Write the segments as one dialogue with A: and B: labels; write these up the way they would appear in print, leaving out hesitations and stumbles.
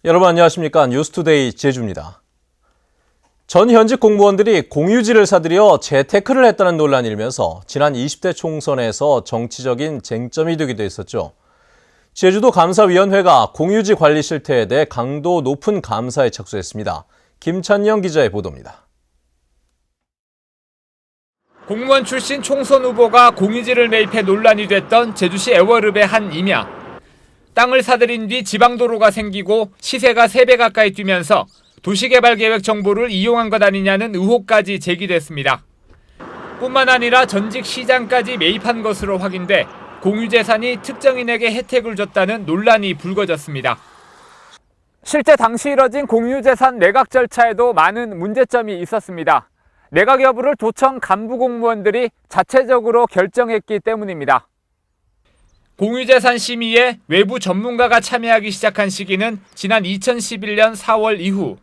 A: 여러분 안녕하십니까? 뉴스투데이 제주입니다. 전 현직 공무원들이 공유지를 사들여 재테크를 했다는 논란이 일면서 지난 20대 총선에서 정치적인 쟁점이 되기도 했었죠. 제주도 감사위원회가 공유지 관리 실태에 대해 강도 높은 감사에 착수했습니다. 김찬영 기자의 보도입니다.
B: 공무원 출신 총선 후보가 공유지를 매입해 논란이 됐던 제주시 애월읍의 한 임야. 땅을 사들인 뒤 지방도로가 생기고 시세가 3배 가까이 뛰면서 도시개발계획 정보를 이용한 것 아니냐는 의혹까지 제기됐습니다. 뿐만 아니라 전직 시장까지 매입한 것으로 확인돼 공유재산이 특정인에게 혜택을 줬다는 논란이 불거졌습니다. 실제 당시 이뤄진 공유재산 매각 절차에도 많은 문제점이 있었습니다. 매각 여부를 도청 간부 공무원들이 자체적으로 결정했기 때문입니다. 공유재산 심의에 외부 전문가가 참여하기 시작한 시기는 지난 2011년 4월 이후.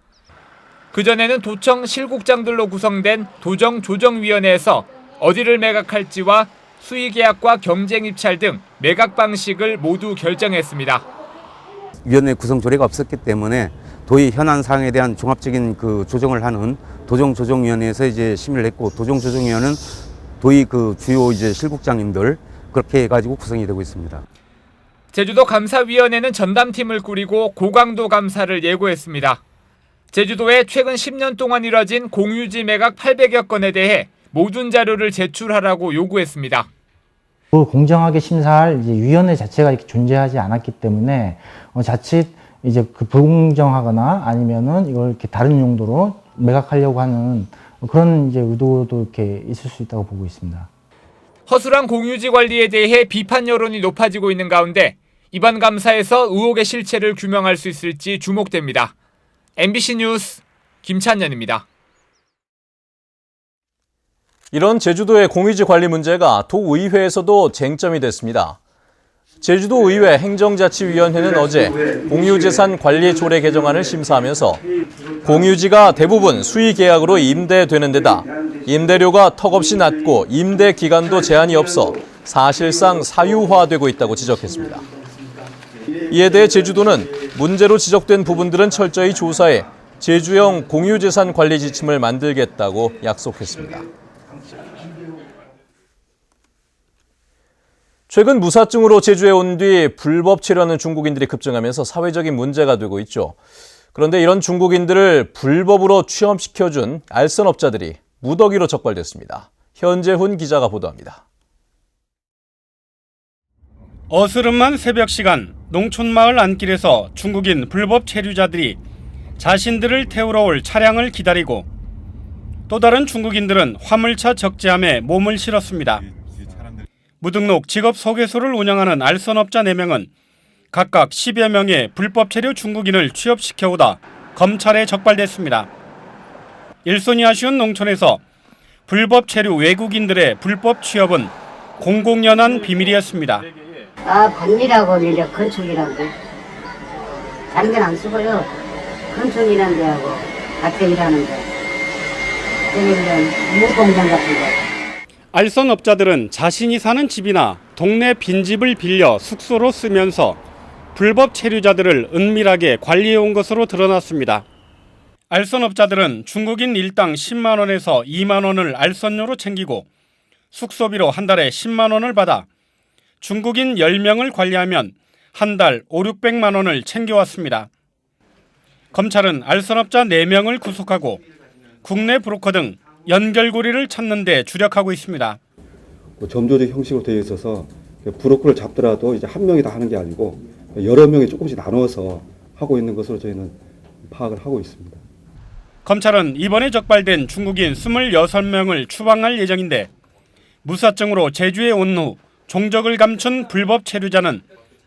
B: 그전에는 도청 실국장들로 구성된 도정조정위원회에서 어디를 매각할지와 수의계약과 경쟁입찰 등 매각 방식을 모두 결정했습니다.
C: 위원회 구성 조례가 없었기 때문에 도의 현안 사항에 대한 종합적인 조정을 하는 도정조정위원회에서 심의를 했고, 도정조정위원회는 도의 주요 실국장님들 그렇게 해가지고 구성이 되고 있습니다.
B: 제주도 감사위원회는 전담팀을 꾸리고 고강도 감사를 예고했습니다. 제주도에 최근 10년 동안 이뤄진 공유지 매각 800여 건에 대해 모든 자료를 제출하라고 요구했습니다.
D: 공정하게 심사할 위원회 자체가 이렇게 존재하지 않았기 때문에 자칫 불공정하거나 아니면은 이걸 이렇게 다른 용도로 매각하려고 하는 그런 의도도 이렇게 있을 수 있다고 보고 있습니다.
B: 허술한 공유지 관리에 대해 비판 여론이 높아지고 있는 가운데 이번 감사에서 의혹의 실체를 규명할 수 있을지 주목됩니다. MBC 뉴스 김찬현입니다.
A: 이런 제주도의 공유지 관리 문제가 도의회에서도 쟁점이 됐습니다. 제주도의회 행정자치위원회는 어제 공유재산 관리 조례 개정안을 심사하면서 공유지가 대부분 수의계약으로 임대되는 데다 임대료가 턱없이 낮고 임대 기간도 제한이 없어 사실상 사유화되고 있다고 지적했습니다. 이에 대해 제주도는 문제로 지적된 부분들은 철저히 조사해 제주형 공유재산 관리 지침을 만들겠다고 약속했습니다. 최근 무사증으로 제주에 온 뒤 불법 체류하는 중국인들이 급증하면서 사회적인 문제가 되고 있죠. 그런데 이런 중국인들을 불법으로 취업시켜준 알선업자들이 무더기로 적발됐습니다. 현재훈 기자가 보도합니다.
E: 어스름한 새벽 시간 농촌마을 안길에서 중국인 불법 체류자들이 자신들을 태우러 올 차량을 기다리고 또 다른 중국인들은 화물차 적재함에 몸을 실었습니다. 무등록 직업소개소를 운영하는 알선업자 4명은 각각 10여 명의 불법 체류 중국인을 취업시켜오다 검찰에 적발됐습니다. 일손이 아쉬운 농촌에서 불법 체류 외국인들의 불법 취업은 공공연한 비밀이었습니다.
F: 반일하고 이제 건축이라고 다른 데는 안 쓰고요. 건축이라는 데하고 같이 일하는데 여기는 무공장 같은 거.
E: 알선업자들은 자신이 사는 집이나 동네 빈집을 빌려 숙소로 쓰면서 불법 체류자들을 은밀하게 관리해온 것으로 드러났습니다. 알선업자들은 중국인 일당 10만 원에서 2만 원을 알선료로 챙기고 숙소비로 한 달에 10만 원을 받아 중국인 10명을 관리하면 한 달 5, 600만 원을 챙겨왔습니다. 검찰은 알선업자 4명을 구속하고 국내 브로커 등 연결고리를 찾는 데 주력하고 있습니다.
G: 점조직 형식으로 되어 있어서 브로커를 잡더라도 한 명이 다 하는 게 아니고 여러 명이 조금씩 나눠서 하고 있는 것으로 저희는 파악을 하고 있습니다.
E: 검찰은 이번에 적발된 중국인 26명을 추방할 예정인데 무사증으로 제주에 온 후 종적을 감춘 불법 체류자는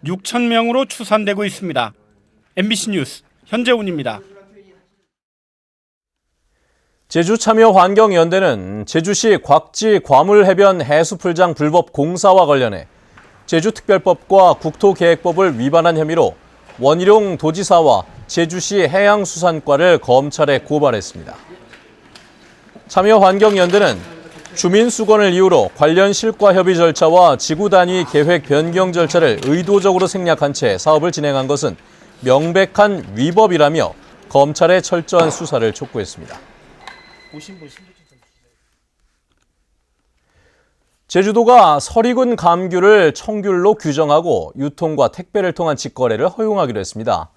E: 6천 명으로 추산되고 있습니다. MBC 뉴스 현재훈입니다.
A: 제주참여환경연대는 제주시 곽지 과물해변 해수풀장 불법 공사와 관련해 제주특별법과 국토계획법을 위반한 혐의로 원희룡 도지사와 제주시 해양수산과를 검찰에 고발했습니다. 참여환경연대는 주민수건을 이유로 관련 실과 협의 절차와 지구 단위 계획 변경 절차를 의도적으로 생략한 채 사업을 진행한 것은 명백한 위법이라며 검찰의 철저한 수사를 촉구했습니다. 제주도가 설익은 감귤을 청귤로 규정하고 유통과 택배를 통한 직거래를 허용하기로 했습니다.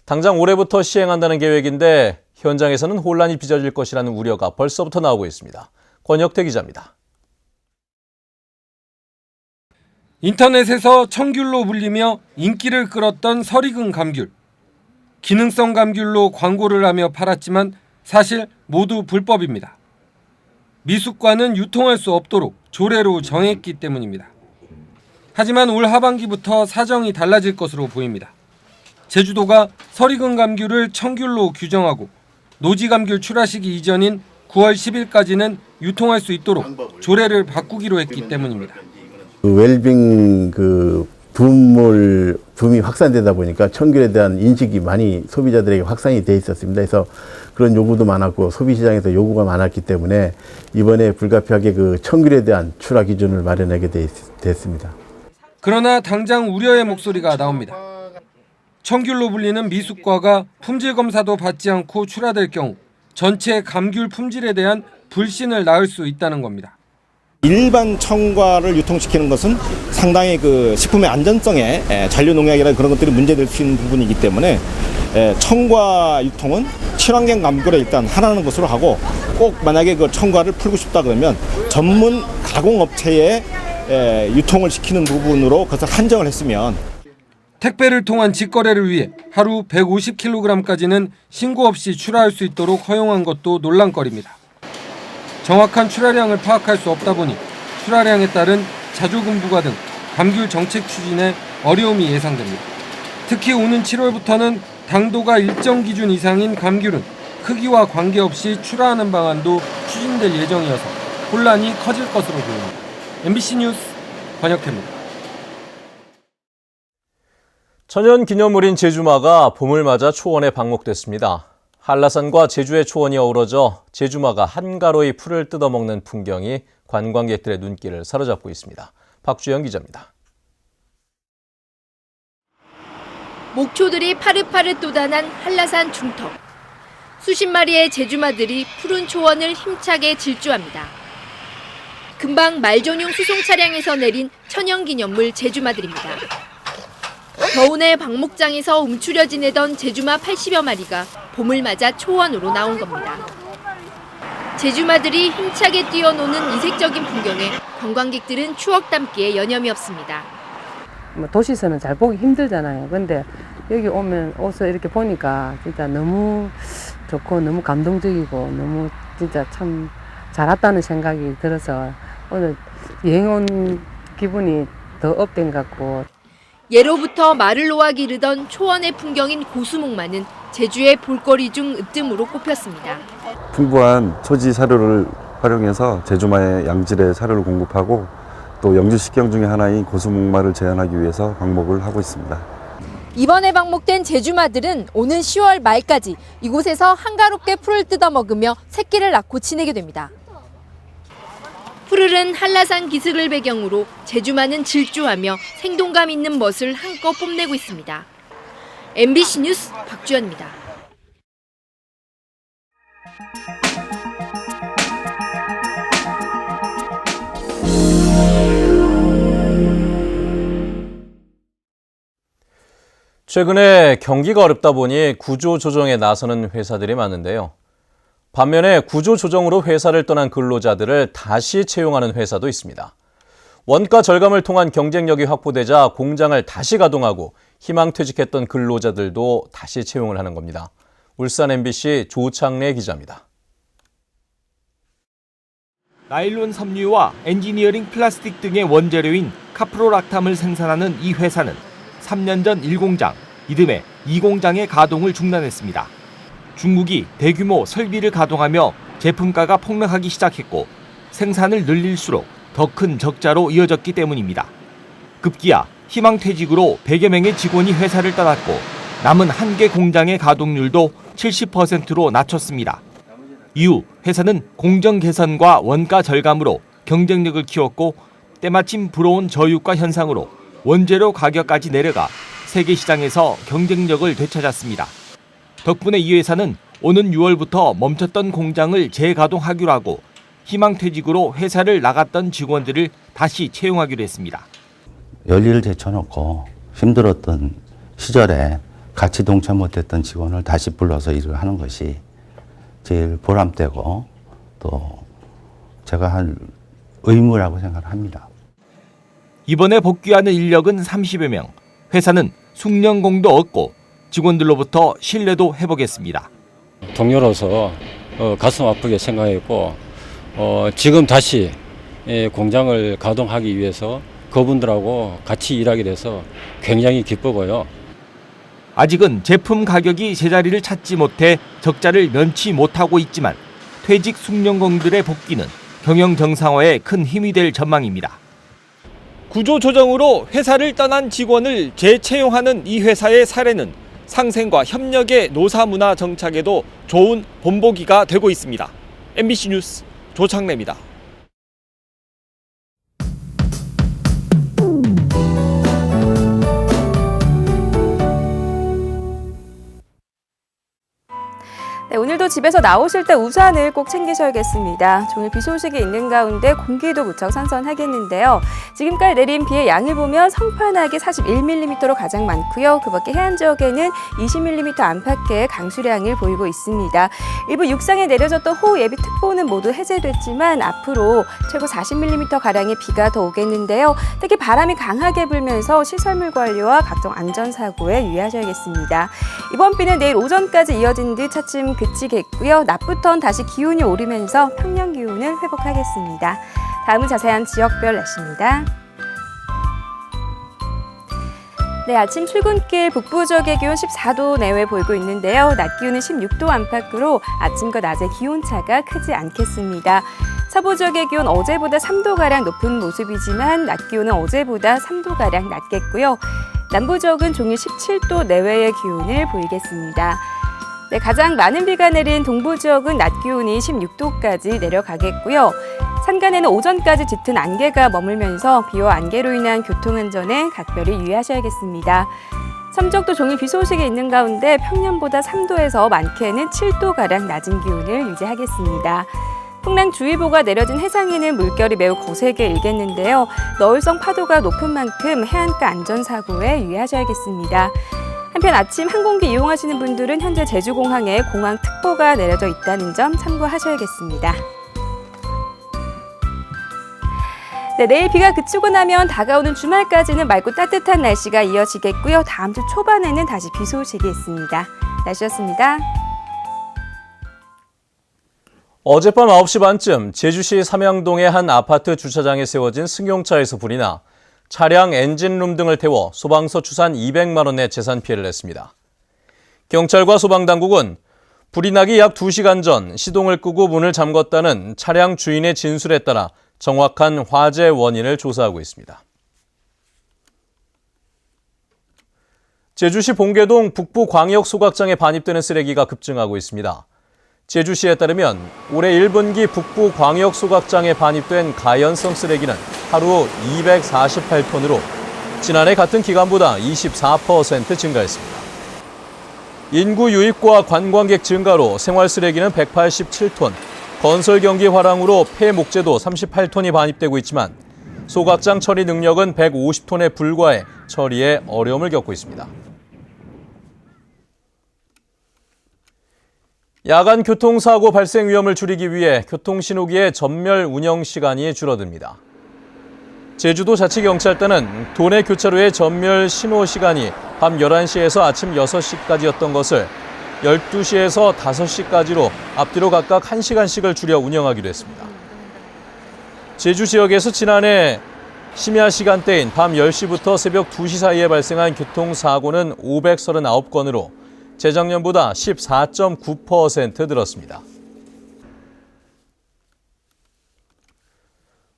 A: 당장 올해부터 시행한다는 계획인데 현장에서는 혼란이 빚어질 것이라는 우려가 벌써부터 나오고 있습니다. 권혁태 기자입니다.
H: 인터넷에서 청귤로 불리며 인기를 끌었던 설익은 감귤. 기능성 감귤로 광고를 하며 팔았지만 사실 모두 불법입니다. 미숫과는 유통할 수 없도록 조례로 정했기 때문입니다. 하지만 올 하반기부터 사정이 달라질 것으로 보입니다. 제주도가 설익은 감귤을 청귤로 규정하고 노지감귤 출하 시기 이전인 9월 10일까지는 유통할 수 있도록 조례를 바꾸기로 했기 때문입니다.
I: 웰빙 붐이 확산되다 보니까 청귤에 대한 인식이 많이 소비자들에게 확산이 돼 있었습니다. 그래서 그런 요구도 많았고 소비시장에서 요구가 많았기 때문에 이번에 불가피하게 청귤에 대한 출하 기준을 마련하게 됐습니다.
H: 그러나 당장 우려의 목소리가 나옵니다. 청귤로 불리는 미숫과가 품질 검사도 받지 않고 출하될 경우 전체 감귤 품질에 대한 불신을 낳을 수 있다는 겁니다.
J: 일반 청과를 유통시키는 것은 상당히 식품의 안전성에 잔류농약이나 그런 것들이 문제될 수 있는 부분이기 때문에 청과 유통은 친환경 감귤에 일단 하라는 것으로 하고 꼭 만약에 청과를 풀고 싶다 그러면 전문 가공업체에 유통을 시키는 부분으로 그것을 한정을 했으면
H: 택배를 통한 직거래를 위해 하루 150kg까지는 신고 없이 출하할 수 있도록 허용한 것도 논란거리입니다. 정확한 출하량을 파악할 수 없다 보니 출하량에 따른 자조금 부과 등 감귤 정책 추진에 어려움이 예상됩니다. 특히 오는 7월부터는 당도가 일정 기준 이상인 감귤은 크기와 관계없이 출하하는 방안도 추진될 예정이어서 혼란이 커질 것으로 보입니다. MBC 뉴스 권혁태입니다.
A: 천연기념물인 제주마가 봄을 맞아 초원에 방목됐습니다. 한라산과 제주의 초원이 어우러져 제주마가 한가로이 풀을 뜯어먹는 풍경이 관광객들의 눈길을 사로잡고 있습니다. 박주영 기자입니다.
K: 목초들이 파릇파릇 돋아난 한라산 중턱. 수십 마리의 제주마들이 푸른 초원을 힘차게 질주합니다. 금방 말전용 수송 차량에서 내린 천연기념물 제주마들입니다. 겨우내 방목장에서 움츠려 지내던 제주마 80여 마리가 봄을 맞아 초원으로 나온 겁니다. 제주마들이 힘차게 뛰어노는 이색적인 풍경에 관광객들은 추억 담기에 여념이 없습니다.
L: 도시에서는 잘 보기 힘들잖아요. 근데 여기 오서 이렇게 보니까 진짜 너무 좋고 너무 감동적이고 너무 진짜 참 잘 왔다는 생각이 들어서 오늘 여행 온 기분이 더 업된 것 같고.
K: 예로부터 말을 놓아 기르던 초원의 풍경인 고수목마는 제주의 볼거리 중 으뜸으로 꼽혔습니다.
M: 풍부한 초지 사료를 활용해서 제주마의 양질의 사료를 공급하고 또 영주 식경 중에 하나인 고수목마를 제한하기 위해서 방목을 하고 있습니다.
K: 이번에 방목된 제주마들은 오는 10월 말까지 이곳에서 한가롭게 풀을 뜯어 먹으며 새끼를 낳고 지내게 됩니다. 푸르른 한라산 기슭을 배경으로 제주마는 질주하며 생동감 있는 멋을 한껏 뽐내고 있습니다. MBC 뉴스 박주연입니다.
A: 최근에 경기가 어렵다 보니 구조조정에 나서는 회사들이 많은데요. 반면에 구조조정으로 회사를 떠난 근로자들을 다시 채용하는 회사도 있습니다. 원가 절감을 통한 경쟁력이 확보되자 공장을 다시 가동하고 희망퇴직했던 근로자들도 다시 채용을 하는 겁니다. 울산 MBC 조창래 기자입니다.
B: 나일론 섬유와 엔지니어링 플라스틱 등의 원재료인 카프로락탐을 생산하는 이 회사는 3년 전 1공장, 이듬해 2공장의 가동을 중단했습니다. 중국이 대규모 설비를 가동하며 제품가가 폭락하기 시작했고 생산을 늘릴수록 더 큰 적자로 이어졌기 때문입니다. 급기야 희망퇴직으로 100여 명의 직원이 회사를 떠났고 남은 1개 공장의 가동률도 70%로 낮췄습니다. 이후 회사는 공정 개선과 원가 절감으로 경쟁력을 키웠고 때마침 불어온 저유가 현상으로 원재료 가격까지 내려가 세계 시장에서 경쟁력을 되찾았습니다. 덕분에 이 회사는 오는 6월부터 멈췄던 공장을 재가동하기로 하고 희망퇴직으로 회사를 나갔던 직원들을 다시 채용하기로 했습니다.
N: 열의를 제쳐놓고 힘들었던 시절에 같이 동참 못했던 직원을 다시 불러서 일을 하는 것이 제일 보람되고 또 제가 할 의무라고 생각을 합니다.
B: 이번에 복귀하는 인력은 30여 명. 회사는 숙련공도 얻고 직원들로부터 신뢰도 회복했습니다.
O: 동료로서 가슴 아프게 생각했고 지금 다시 공장을 가동하기 위해서 그분들하고 같이 일하게 돼서 굉장히 기쁘고요.
B: 아직은 제품 가격이 제자리를 찾지 못해 적자를 면치 못하고 있지만 퇴직 숙련공들의 복귀는 경영 정상화에 큰 힘이 될 전망입니다. 구조 조정으로 회사를 떠난 직원을 재채용하는 이 회사의 사례는 상생과 협력의 노사문화 정착에도 좋은 본보기가 되고 있습니다. MBC 뉴스 조창래입니다.
P: 네, 오늘도 집에서 나오실 때 우산을 꼭 챙기셔야겠습니다. 종일 비 소식이 있는 가운데 공기도 무척 선선하겠는데요. 지금까지 내린 비의 양을 보면 성판악이 41mm로 가장 많고요. 그 밖에 해안 지역에는 20mm 안팎의 강수량을 보이고 있습니다. 일부 육상에 내려졌던 호우 예비특보는 모두 해제됐지만 앞으로 최고 40mm가량의 비가 더 오겠는데요. 특히 바람이 강하게 불면서 시설물 관리와 각종 안전사고에 유의하셔야겠습니다. 이번 비는 내일 오전까지 이어진 듯 차츰 그치겠고요. 낮부터는 다시 기온이 오르면서 평년 기온을 회복하겠습니다. 다음은 자세한 지역별 날씨입니다. 네, 아침 출근길 북부 지역의 기온 14도 내외 보이고 있는데요. 낮 기온은 16도 안팎으로 아침과 낮의 기온차가 크지 않겠습니다. 서부 지역의 기온 어제보다 3도가량 높은 모습이지만 낮 기온은 어제보다 3도가량 낮겠고요. 남부 지역은 종일 17도 내외의 기온을 보이겠습니다. 네, 가장 많은 비가 내린 동부 지역은 낮 기온이 16도까지 내려가겠고요. 산간에는 오전까지 짙은 안개가 머물면서 비와 안개로 인한 교통안전에 각별히 유의하셔야겠습니다. 삼척도 종일 비 소식이 있는 가운데 평년보다 3도에서 많게는 7도가량 낮은 기온을 유지하겠습니다. 풍랑주의보가 내려진 해상에는 물결이 매우 거세게 일겠는데요. 너울성 파도가 높은 만큼 해안가 안전사고에 유의하셔야겠습니다. 한편 아침 항공기 이용하시는 분들은 현재 제주공항에 공항특보가 내려져 있다는 점 참고하셔야겠습니다. 네, 내일 비가 그치고 나면 다가오는 주말까지는 맑고 따뜻한 날씨가 이어지겠고요. 다음 주 초반에는 다시 비 소식이 있습니다. 날씨였습니다.
A: 어젯밤 9시 반쯤 제주시 삼양동의 한 아파트 주차장에 세워진 승용차에서 불이 나 차량 엔진룸 등을 태워 소방서 추산 200만 원의 재산 피해를 냈습니다. 경찰과 소방당국은 불이 나기 약 2시간 전 시동을 끄고 문을 잠궜다는 차량 주인의 진술에 따라 정확한 화재 원인을 조사하고 있습니다. 제주시 봉계동 북부광역소각장에 반입되는 쓰레기가 급증하고 있습니다. 제주시에 따르면 올해 1분기 북부광역소각장에 반입된 가연성 쓰레기는 하루 248톤으로 지난해 같은 기간보다 24% 증가했습니다. 인구 유입과 관광객 증가로 생활 쓰레기는 187톤, 건설 경기 화랑으로 폐목재도 38톤이 반입되고 있지만 소각장 처리 능력은 150톤에 불과해 처리에 어려움을 겪고 있습니다. 야간 교통사고 발생 위험을 줄이기 위해 교통신호기의 전멸 운영 시간이 줄어듭니다. 제주도 자치경찰단은 도내 교차로의 전멸 신호 시간이 밤 11시에서 아침 6시까지였던 것을 12시에서 5시까지로 앞뒤로 각각 1시간씩을 줄여 운영하기로 했습니다. 제주 지역에서 지난해 심야 시간대인 밤 10시부터 새벽 2시 사이에 발생한 교통사고는 539건으로 재작년보다 14.9% 늘었습니다.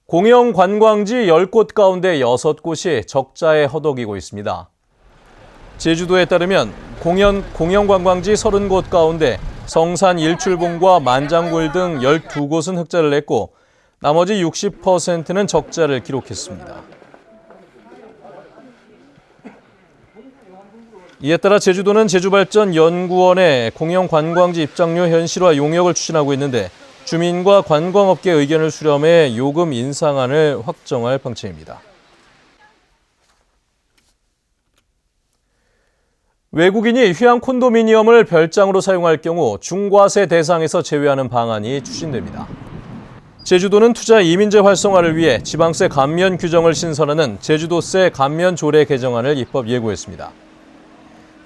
A: 공영 관광지 10곳 가운데 6곳이 적자에 허덕이고 있습니다. 제주도에 따르면 공영 관광지 30곳 가운데 성산 일출봉과 만장굴 등 12곳은 흑자를 냈고 나머지 60%는 적자를 기록했습니다. 이에 따라 제주도는 제주발전연구원의 공영관광지 입장료 현실화 용역을 추진하고 있는데 주민과 관광업계 의견을 수렴해 요금 인상안을 확정할 방침입니다. 외국인이 휴양 콘도미니엄을 별장으로 사용할 경우 중과세 대상에서 제외하는 방안이 추진됩니다. 제주도는 투자 이민재 활성화를 위해 지방세 감면 규정을 신설하는 제주도세 감면 조례 개정안을 입법 예고했습니다.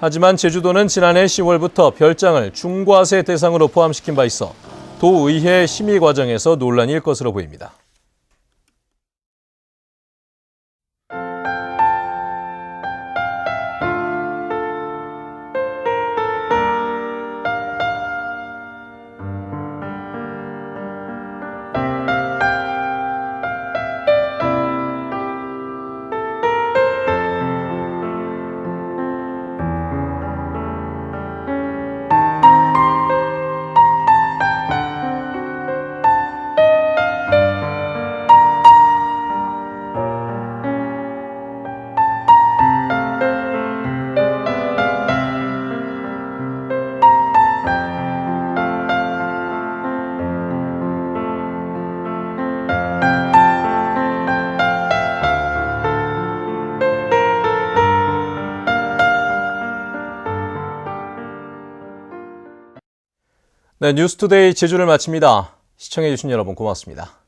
A: 하지만 제주도는 지난해 10월부터 별장을 중과세 대상으로 포함시킨 바 있어 도의회 심의 과정에서 논란일 것으로 보입니다. 네, 뉴스투데이 제주를 마칩니다. 시청해주신 여러분 고맙습니다.